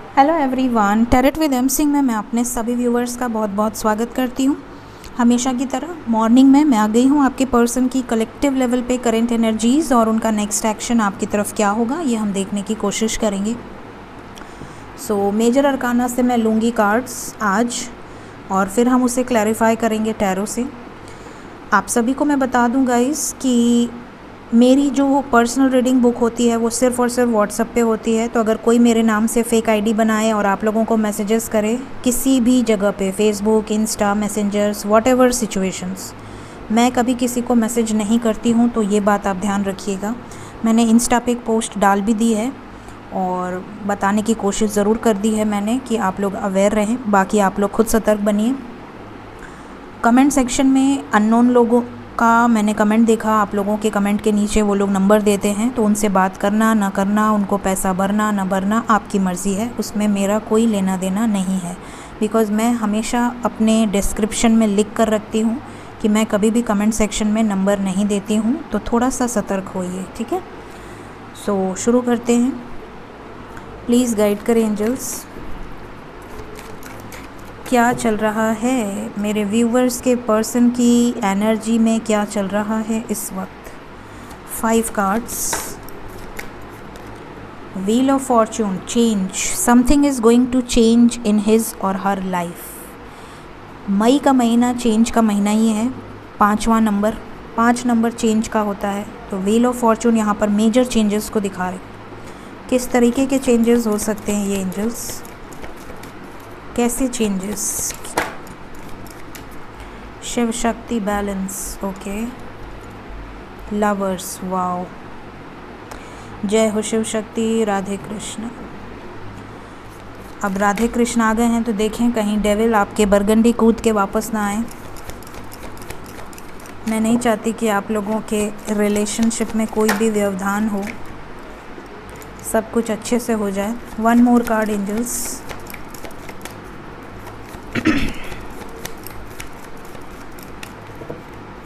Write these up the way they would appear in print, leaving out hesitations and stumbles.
Hello everyone, tarot with M Singh में मैं अपने सभी व्यूवर्स का बहुत बहुत स्वागत करती हूँ। हमेशा की तरह मॉर्निंग में मैं आ गई हूँ आपके पर्सन की कलेक्टिव लेवल पे करंट एनर्जीज़ और उनका नेक्स्ट एक्शन आपकी तरफ क्या होगा ये हम देखने की कोशिश करेंगे। सो मेजर अरकाना से मैं लूँगी कार्ड्स आज और फिर हम उसे क्लैरिफाई करेंगे टैरो से। आप सभी को मैं बता दूँ गाइस कि मेरी जो पर्सनल रीडिंग बुक होती है वो सिर्फ़ और सिर्फ व्हाट्सएप पे होती है। तो अगर कोई मेरे नाम से फ़ेक आईडी बनाए और आप लोगों को मैसेजेस करे किसी भी जगह पे, Facebook, Insta, messengers, whatever situations, मैं कभी किसी को मैसेज नहीं करती हूँ। तो ये बात आप ध्यान रखिएगा। मैंने इंस्टा पे एक पोस्ट डाल भी दी है और बताने की कोशिश ज़रूर कर दी है मैंने कि आप लोग अवेयर रहें। बाकी आप लोग खुद सतर्क बनिए। कमेंट सेक्शन में अननोन लोगों का मैंने कमेंट देखा, आप लोगों के कमेंट के नीचे वो लोग नंबर देते हैं, तो उनसे बात करना ना करना, उनको पैसा भरना ना भरना आपकी मर्ज़ी है, उसमें मेरा कोई लेना देना नहीं है। बिकॉज़ मैं हमेशा अपने डिस्क्रिप्शन में लिख कर रखती हूँ कि मैं कभी भी कमेंट सेक्शन में नंबर नहीं देती हूँ, तो थोड़ा सा सतर्क होइए, ठीक है। सो शुरू करते हैं। प्लीज़ गाइड करें एंजल्स, क्या चल रहा है मेरे व्यूवर्स के पर्सन की एनर्जी में, क्या चल रहा है इस वक्त। 5 cards, wheel of fortune, change, something is going to change in his or her life. मई का महीना चेंज का महीना ही है। 5वां नंबर, 5 नंबर चेंज का होता है। तो व्हील ऑफ फॉर्चून यहाँ पर मेजर चेंजेस को दिखा रहे। किस तरीके के चेंजेस हो सकते हैं ये एंजल्स, कैसे changes. Shiv Shakti, balance, okay. Lovers, wow, जय हो शिव शक्ति, राधे कृष्ण। अब राधे कृष्ण आ गए हैं तो देखें कहीं डेविल आपके बरगंडी कूद के वापस ना आए। मैं नहीं चाहती कि आप लोगों के रिलेशनशिप में कोई भी व्यवधान हो, सब कुछ अच्छे से हो जाए। 1 more card angels.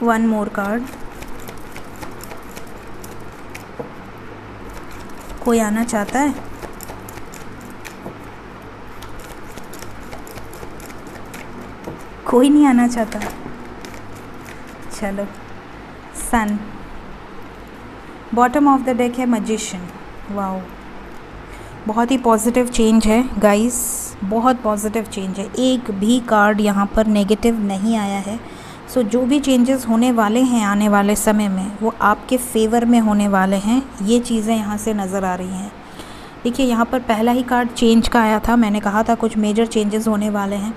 One more card. कोई आना चाहता है? कोई नहीं आना चाहता। चलो, son. Bottom of the deck है मैजिशियन। वाओ, बहुत ही पॉजिटिव चेंज है गाइस, बहुत पॉजिटिव चेंज है। एक भी कार्ड यहाँ पर नेगेटिव नहीं आया है। सो जो भी चेंजेस होने वाले हैं आने वाले समय में वो आपके फेवर में होने वाले हैं। ये चीज़ें यहाँ से नज़र आ रही हैं। देखिए यहाँ पर पहला ही कार्ड चेंज का आया था, मैंने कहा था कुछ मेजर चेंजेस होने वाले हैं।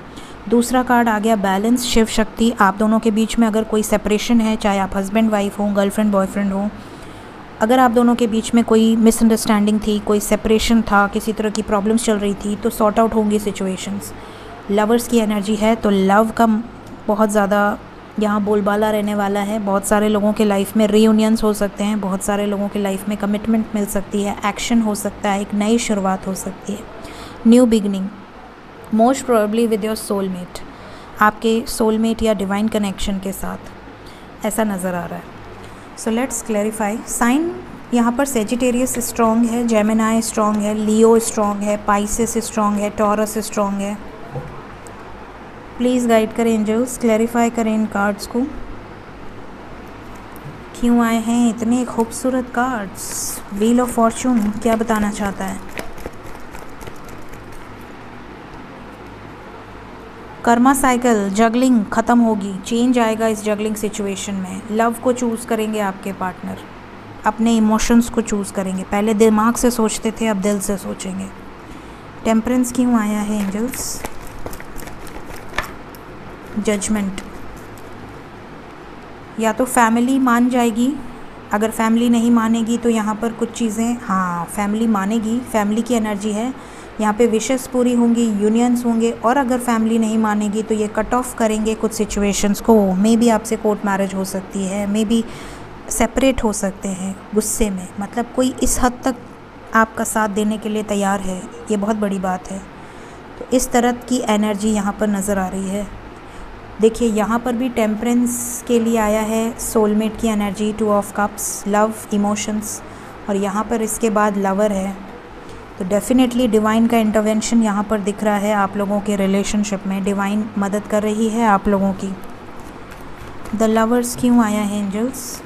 दूसरा कार्ड आ गया बैलेंस, शिव शक्ति। आप दोनों के बीच में अगर कोई सेपरेशन है, चाहे आप हस्बैंड वाइफ हो, गर्लफ्रेंड बॉयफ्रेंड हो, अगर आप दोनों के बीच में कोई मिसअंडरस्टैंडिंग थी, कोई सेपरेशन था, किसी तरह की प्रॉब्लम्स चल रही थी, तो सॉर्ट आउट होंगी सिचुएशंस। लवर्स की एनर्जी है तो लव का बहुत ज़्यादा यहाँ बोलबाला रहने वाला है। बहुत सारे लोगों के लाइफ में रीयूनियंस हो सकते हैं, बहुत सारे लोगों के लाइफ में कमिटमेंट मिल सकती है, एक्शन हो सकता है, एक नई शुरुआत हो सकती है, new beginning, most probably with your soulmate, आपके सोलमेट या डिवाइन कनेक्शन के साथ, ऐसा नज़र आ रहा है। So let's clarify. साइन यहाँ पर सेजिटेरियस स्ट्रॉन्ग है, जेमिनाई स्ट्रॉन्ग है, लियो स्ट्रॉन्ग है, पाइसेस स्ट्रॉन्ग है, टॉरस स्ट्रॉन्ग है। प्लीज़ गाइड करें एंजल्स, क्लैरिफाई करें इन कार्ड्स को। क्यों आए हैं इतने खूबसूरत कार्ड्स। व्हील ऑफ फॉर्चून क्या बताना चाहता है। कर्मा साइकिल, जगलिंग ख़त्म होगी, चेंज आएगा इस जगलिंग सिचुएशन में। लव को चूज़ करेंगे आपके पार्टनर, अपने इमोशंस को चूज़ करेंगे। पहले दिमाग से सोचते थे, अब दिल से सोचेंगे। टेम्परेंस क्यों आया है एंजल्स। जजमेंट, या तो फैमिली मान जाएगी, अगर फैमिली नहीं मानेगी तो यहाँ पर कुछ चीज़ें, हाँ फैमिली मानेगी, फैमिली की एनर्जी है यहाँ पे, विशेस पूरी होंगी, यूनियंस होंगे। और अगर फैमिली नहीं मानेगी तो ये कट ऑफ करेंगे कुछ सिचुएशंस को। मे बी आपसे कोर्ट मैरिज हो सकती है, मे बी सेपरेट हो सकते हैं गुस्से में। मतलब कोई इस हद तक आपका साथ देने के लिए तैयार है, ये बहुत बड़ी बात है। तो इस तरह की एनर्जी यहाँ पर नज़र आ रही है। देखिए यहाँ पर भी टेम्परेंस के लिए आया है सोलमेट की energy, 2 of cups, love, emotions. और यहाँ पर इसके बाद लवर है। तो डेफिनेटली डिवाइन का इंटरवेंशन यहाँ पर दिख रहा है। आप लोगों के रिलेशनशिप में डिवाइन मदद कर रही है आप लोगों की। द लवर्स क्यों आया है एंजल्स?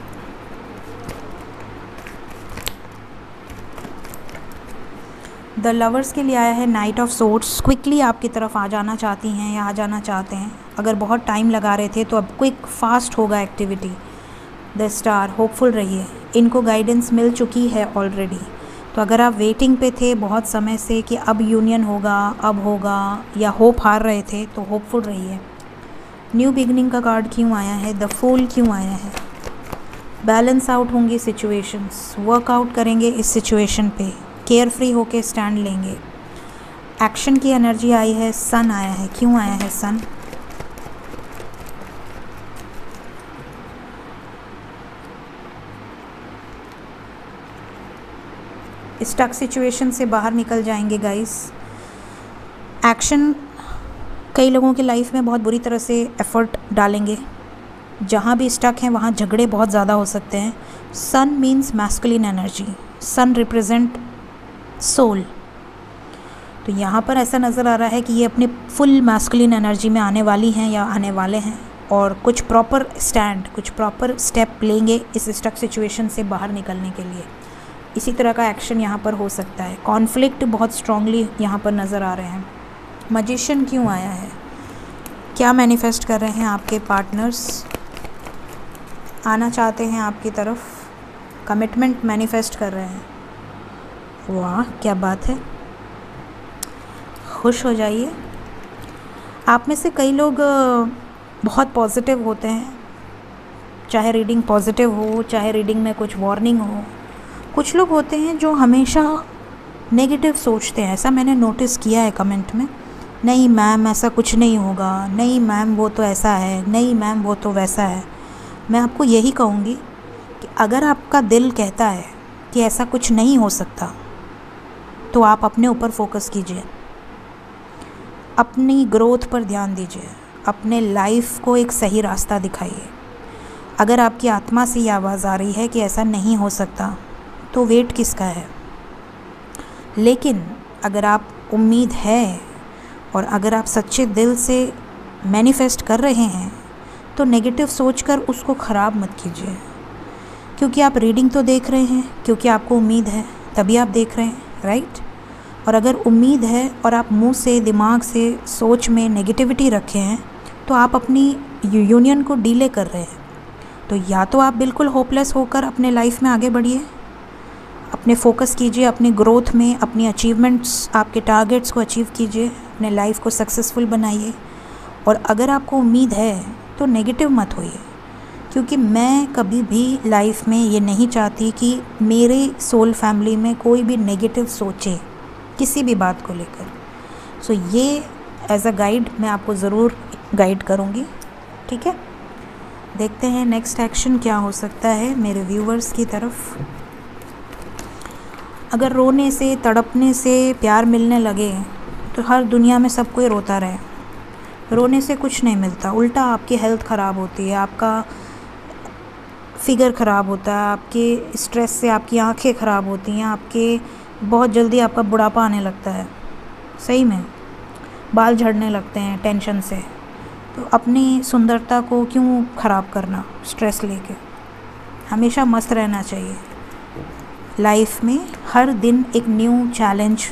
द लवर्स के लिए आया है नाइट ऑफ सोर्ड्स। क्विकली आपकी तरफ आ जाना चाहती हैं या आ जाना चाहते हैं। अगर बहुत टाइम लगा रहे थे तो अब क्विक फास्ट होगा एक्टिविटी। द स्टार, होपफुल रहिए, इनको गाइडेंस मिल चुकी है ऑलरेडी। तो अगर आप वेटिंग पे थे बहुत समय से कि अब यूनियन होगा, अब होगा, या होप हार रहे थे, तो होपफुल रहिए। न्यू बिगनिंग का कार्ड क्यों आया है? द फूल क्यों आया है? बैलेंस आउट होंगी सिचुएशंस, वर्कआउट करेंगे इस सिचुएशन पे, केयर फ्री होके स्टैंड लेंगे। एक्शन की एनर्जी आई है। सन आया है। क्यों आया है सन? स्टक सिचुएशन से बाहर निकल जाएंगे गाइस। एक्शन कई लोगों की लाइफ में बहुत बुरी तरह से एफर्ट डालेंगे। जहाँ भी स्टक हैं वहाँ झगड़े बहुत ज़्यादा हो सकते हैं। सन मीन्स मैस्कुलिन एनर्जी। सन रिप्रेजेंट सोल। तो यहाँ पर ऐसा नज़र आ रहा है कि ये अपने फुल मैस्कुलिन एनर्जी में आने वाली हैं या आने वाले हैं, और कुछ प्रॉपर स्टैंड, कुछ प्रॉपर स्टेप लेंगे इस स्टक सिचुएशन से बाहर निकलने के लिए। इसी तरह का एक्शन यहाँ पर हो सकता है। कॉन्फ्लिक्ट बहुत स्ट्रांगली यहाँ पर नज़र आ रहे हैं। मैजिशियन क्यों आया है? क्या मैनिफेस्ट कर रहे हैं आपके पार्टनर्स? आना चाहते हैं आपकी तरफ, कमिटमेंट मैनिफेस्ट कर रहे हैं। वाह, क्या बात है, खुश हो जाइए। आप में से कई लोग बहुत पॉजिटिव होते हैं, चाहे रीडिंग पॉजिटिव हो, चाहे रीडिंग में कुछ वार्निंग हो। कुछ लोग होते हैं जो हमेशा नेगेटिव सोचते हैं, ऐसा मैंने नोटिस किया है कमेंट में। नहीं मैम ऐसा कुछ नहीं होगा, नहीं मैम वो तो ऐसा है, नहीं मैम वो तो वैसा है। मैं आपको यही कहूँगी कि अगर आपका दिल कहता है कि ऐसा कुछ नहीं हो सकता, तो आप अपने ऊपर फोकस कीजिए, अपनी ग्रोथ पर ध्यान दीजिए, अपने लाइफ को एक सही रास्ता दिखाइए। अगर आपकी आत्मा से ये आवाज़ आ रही है कि ऐसा नहीं हो सकता, तो वेट किसका है? लेकिन अगर आप उम्मीद है और अगर आप सच्चे दिल से मैनिफेस्ट कर रहे हैं, तो नेगेटिव सोचकर उसको ख़राब मत कीजिए। क्योंकि आप रीडिंग तो देख रहे हैं, क्योंकि आपको उम्मीद है तभी आप देख रहे हैं, राइट? और अगर उम्मीद है और आप मुंह से, दिमाग से, सोच में नेगेटिविटी रखे हैं, तो आप अपनी यूनियन को डीले कर रहे हैं। तो या तो आप बिल्कुल होपलेस होकर अपने लाइफ में आगे बढ़िए, अपने फोकस कीजिए अपनी ग्रोथ में, अपनी अचीवमेंट्स, आपके टारगेट्स को अचीव कीजिए, अपने लाइफ को सक्सेसफुल बनाइए। और अगर आपको उम्मीद है तो नेगेटिव मत होइए, क्योंकि मैं कभी भी लाइफ में ये नहीं चाहती कि मेरे सोल फैमिली में कोई भी नेगेटिव सोचे किसी भी बात को लेकर। सो ये एज अ गाइड मैं आपको ज़रूर गाइड करूँगी, ठीक है? देखते हैं नेक्स्ट एक्शन क्या हो सकता है मेरे व्यूवर्स की तरफ। अगर रोने से, तड़पने से प्यार मिलने लगे तो हर दुनिया में सब कोई रोता रहे। रोने से कुछ नहीं मिलता, उल्टा आपकी हेल्थ ख़राब होती है, आपका फिगर ख़राब होता है, आपके स्ट्रेस से आपकी आंखें ख़राब होती हैं, आपके बहुत जल्दी आपका बुढ़ापा आने लगता है, सही में बाल झड़ने लगते हैं टेंशन से। तो अपनी सुंदरता को क्यों ख़राब करना स्ट्रेस लेके? हमेशा मस्त रहना चाहिए। लाइफ में हर दिन एक न्यू चैलेंज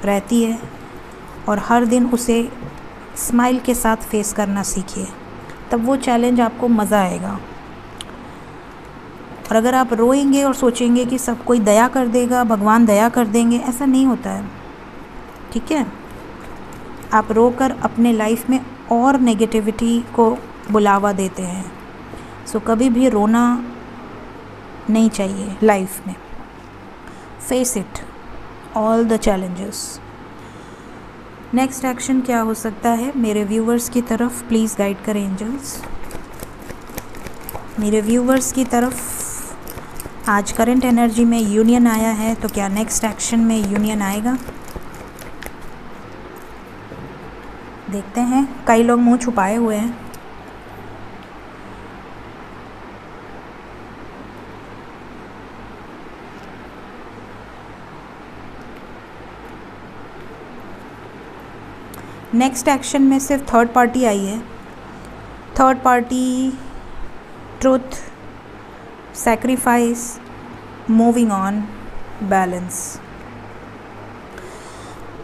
रहती है और हर दिन उसे स्माइल के साथ फेस करना सीखिए, तब वो चैलेंज आपको मज़ा आएगा। और अगर आप रोएंगे और सोचेंगे कि सब कोई दया कर देगा, भगवान दया कर देंगे, ऐसा नहीं होता है, ठीक है? आप रोकर अपने लाइफ में और नेगेटिविटी को बुलावा देते हैं। सो कभी भी रोना नहीं चाहिए लाइफ में। Face it all the challenges. Next action क्या हो सकता है मेरे व्यूवर्स की तरफ? प्लीज़ गाइड करें एंजल्स। मेरे व्यूवर्स की तरफ आज करंट एनर्जी में यूनियन आया है, तो क्या नेक्स्ट एक्शन में यूनियन आएगा? देखते हैं। कई लोग मुंह छुपाए हुए हैं। नेक्स्ट एक्शन में सिर्फ थर्ड पार्टी आई है। Third party, truth, sacrifice, moving on, balance.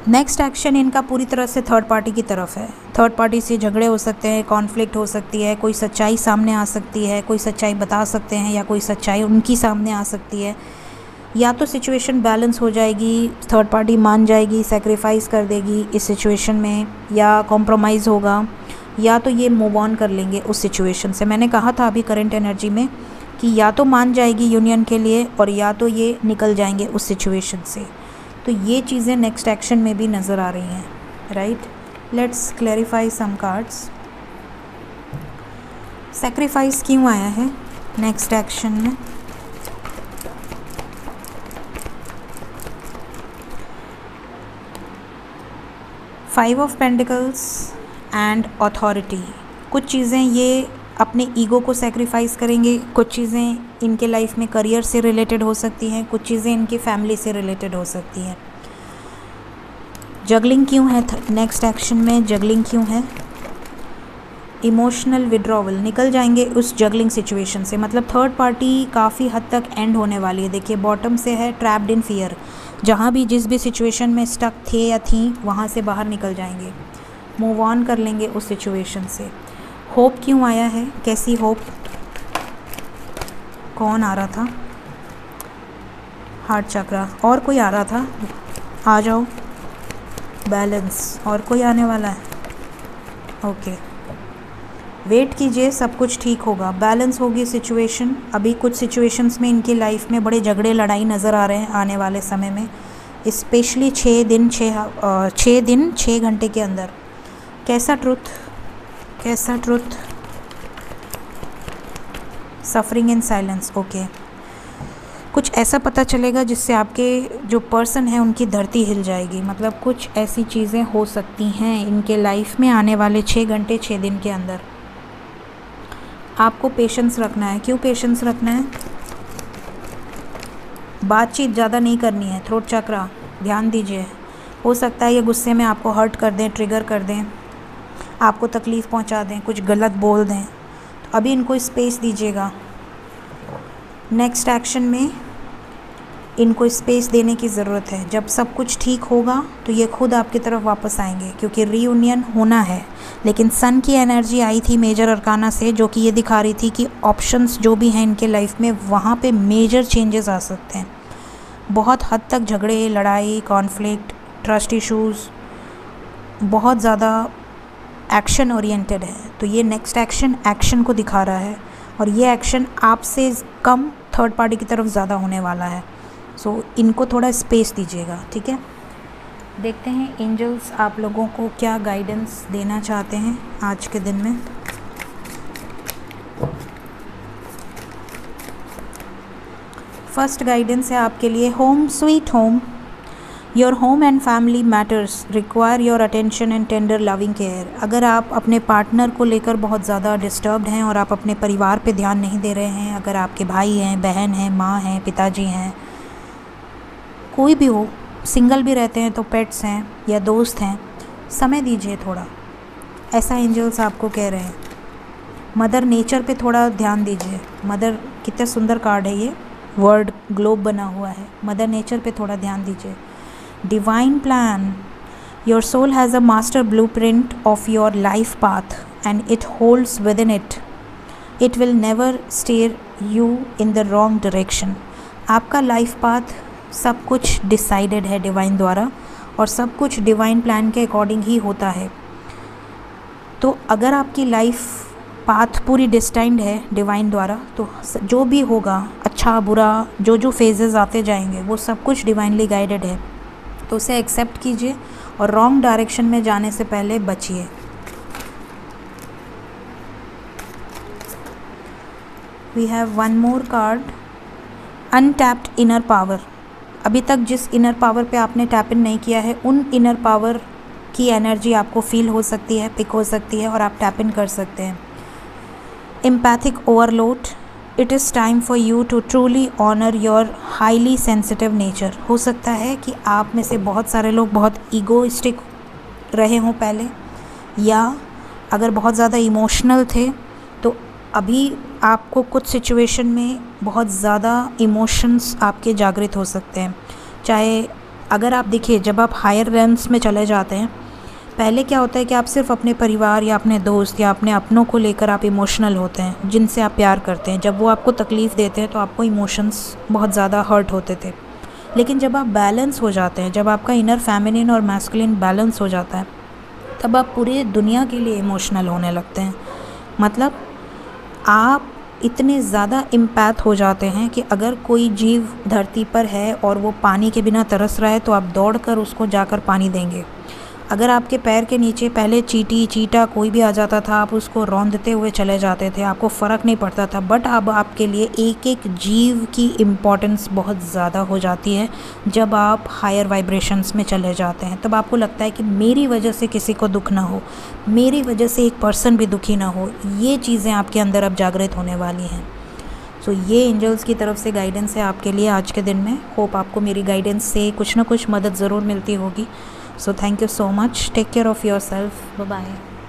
Next action इनका पूरी तरह से थर्ड पार्टी की तरफ है। थर्ड पार्टी से झगड़े हो सकते हैं, कॉन्फ्लिक्ट हो सकती है, कोई सच्चाई सामने आ सकती है, कोई सच्चाई बता सकते हैं या कोई सच्चाई उनकी सामने आ सकती है। या तो सिचुएशन बैलेंस हो जाएगी, थर्ड पार्टी मान जाएगी, सेक्रीफाइस कर देगी इस सिचुएशन में, या कॉम्प्रोमाइज़ होगा, या तो ये मूव ऑन कर लेंगे उस सिचुएशन से। मैंने कहा था अभी करंट एनर्जी में कि या तो मान जाएगी यूनियन के लिए और या तो ये निकल जाएंगे उस सिचुएशन से। तो ये चीज़ें नेक्स्ट एक्शन में भी नज़र आ रही हैं, right. Let's clarify some cards. Sacrifice क्यों आया है नेक्स्ट एक्शन में? Five of pentacles and authority. कुछ चीज़ें ये अपने ईगो को सेक्रीफाइस करेंगे, कुछ चीज़ें इनके लाइफ में करियर से रिलेटेड हो सकती हैं, कुछ चीज़ें इनकी फैमिली से रिलेटेड हो सकती हैं। जगलिंग क्यों है नेक्स्ट एक्शन में? जगलिंग क्यों है? इमोशनल विड्रॉवल, निकल जाएंगे उस जगलिंग सिचुएशन से। मतलब थर्ड पार्टी काफ़ी हद तक एंड होने वाली है। देखिए बॉटम से है ट्रैप्ड इन फियर, जहाँ भी जिस भी सिचुएशन में स्टक थे या थी वहाँ से बाहर निकल जाएंगे, मूव ऑन कर लेंगे उस सिचुएशन से। होप क्यों आया है? कैसी होप? कौन आ रहा था? हार्ट चक्रा। और कोई आ रहा था? आ जाओ। बैलेंस। और कोई आने वाला है? ओके, वेट कीजिए, सब कुछ ठीक होगा, बैलेंस होगी सिचुएशन। अभी कुछ सिचुएशंस में इनकी लाइफ में बड़े झगड़े लड़ाई नज़र आ रहे हैं आने वाले समय में, स्पेशली 6 दिन 6 घंटे के अंदर। कैसा ट्रुथ? कैसा truth? Suffering in silence. Okay, कुछ ऐसा पता चलेगा जिससे आपके जो पर्सन है उनकी धरती हिल जाएगी। मतलब कुछ ऐसी चीज़ें हो सकती हैं इनके लाइफ में आने वाले 6 घंटे 6 दिन के अंदर। आपको पेशेंस रखना है। क्यों पेशेंस रखना है? बातचीत ज़्यादा नहीं करनी है। थ्रोट चक्रा, ध्यान दीजिए। हो सकता है ये गुस्से में आपको हर्ट कर दें, ट्रिगर कर दें, आपको तकलीफ़ पहुंचा दें, कुछ गलत बोल दें, तो अभी इनको स्पेस दीजिएगा। नेक्स्ट एक्शन में इनको स्पेस देने की ज़रूरत है। जब सब कुछ ठीक होगा तो ये खुद आपकी तरफ वापस आएंगे, क्योंकि रीयूनियन होना है। लेकिन सन की एनर्जी आई थी मेजर अरकाना से, जो कि ये दिखा रही थी कि ऑप्शंस जो भी हैं इनके लाइफ में वहाँ पे मेजर चेंजेस आ सकते हैं। बहुत हद तक झगड़े, लड़ाई, कॉन्फ्लिक्ट, ट्रस्ट इश्यूज़, बहुत ज़्यादा एक्शन ओरिएंटेड है। तो ये नेक्स्ट एक्शन को दिखा रहा है, और ये एक्शन आपसे कम थर्ड पार्टी की तरफ ज़्यादा होने वाला है। सो इनको थोड़ा स्पेस दीजिएगा, ठीक है। देखते हैं एंजल्स आप लोगों को क्या गाइडेंस देना चाहते हैं आज के दिन में। फर्स्ट गाइडेंस है आपके लिए, home sweet home. Your home and family matters require your attention and tender loving care. अगर आप अपने पार्टनर को लेकर बहुत ज़्यादा डिस्टर्ब्ड हैं और आप अपने परिवार पे ध्यान नहीं दे रहे हैं, अगर आपके भाई हैं, बहन हैं, माँ हैं, पिताजी हैं, कोई भी हो, सिंगल भी रहते हैं तो पेट्स हैं या दोस्त हैं, समय दीजिए थोड़ा, ऐसा एंजल्स आपको कह रहे हैं। मदर नेचर पे थोड़ा ध्यान दीजिए। मदर, कितना सुंदर कार्ड है ये, वर्ड ग्लोब बना हुआ है। मदर नेचर पे थोड़ा ध्यान दीजिए। Divine plan, your soul has a master blueprint of your life path and it holds with in it will never steer you in the wrong direction. आपका लाइफ पाथ सब कुछ डिसाइडेड है divine द्वारा, और सब कुछ डिवाइन प्लान के according ही होता है। तो अगर आपकी लाइफ पाथ पूरी डिस्टाइंड है डिवाइन द्वारा, तो जो भी होगा, अच्छा बुरा, जो जो फेजेस आते जाएंगे, वो सब कुछ डिवाइनली गाइडेड है। तो उसे एक्सेप्ट कीजिए और रॉन्ग डायरेक्शन में जाने से पहले बचिए। We have one more card, untapped inner power. अभी तक जिस इनर पावर पे आपने टैप इन नहीं किया है, उन इनर पावर की एनर्जी आपको फील हो सकती है, पिक हो सकती है, और आप टैप इन कर सकते हैं। Empathic overload, it is time for you to truly honour your highly sensitive nature. हो सकता है कि आप में से बहुत सारे लोग बहुत ईगोइस्टिक रहे हों पहले, या अगर बहुत ज़्यादा इमोशनल थे तो अभी आपको कुछ सिचुएशन में बहुत ज़्यादा इमोशंस आपके जागृत हो सकते हैं। चाहे अगर आप देखिए, जब आप हायर रेम्स में चले जाते हैं, पहले क्या होता है कि आप सिर्फ अपने परिवार या अपने दोस्त या अपने अपनों को लेकर आप इमोशनल होते हैं, जिनसे आप प्यार करते हैं। जब वो आपको तकलीफ़ देते हैं तो आपको इमोशंस बहुत ज़्यादा हर्ट होते थे। लेकिन जब आप बैलेंस हो जाते हैं, जब आपका इनर फेमिनिन और मैस्कुलिन बैलेंस हो जाता है, तब आप पूरी दुनिया के लिए इमोशनल होने लगते हैं। मतलब आप इतने ज़्यादा इम्पैथ हो जाते हैं कि अगर कोई जीव धरती पर है और वो पानी के बिना तरस रहा है तो आप दौड़कर उसको जाकर पानी देंगे। अगर आपके पैर के नीचे पहले चींटी, चीटा कोई भी आ जाता था, आप उसको रौंदते हुए चले जाते थे, आपको फ़र्क नहीं पड़ता था। बट अब आपके लिए एक एक जीव की इम्पॉर्टेंस बहुत ज़्यादा हो जाती है। जब आप हायर वाइब्रेशंस में चले जाते हैं तब आपको लगता है कि मेरी वजह से किसी को दुख ना हो, मेरी वजह से एक पर्सन भी दुखी ना हो। ये चीज़ें आपके अंदर अब जागृत होने वाली हैं। सो ये एंजल्स की तरफ से गाइडेंस है आपके लिए आज के दिन में। होप आपको मेरी गाइडेंस से कुछ ना कुछ मदद ज़रूर मिलती होगी। So thank you so much. Take care of yourself. Bye bye.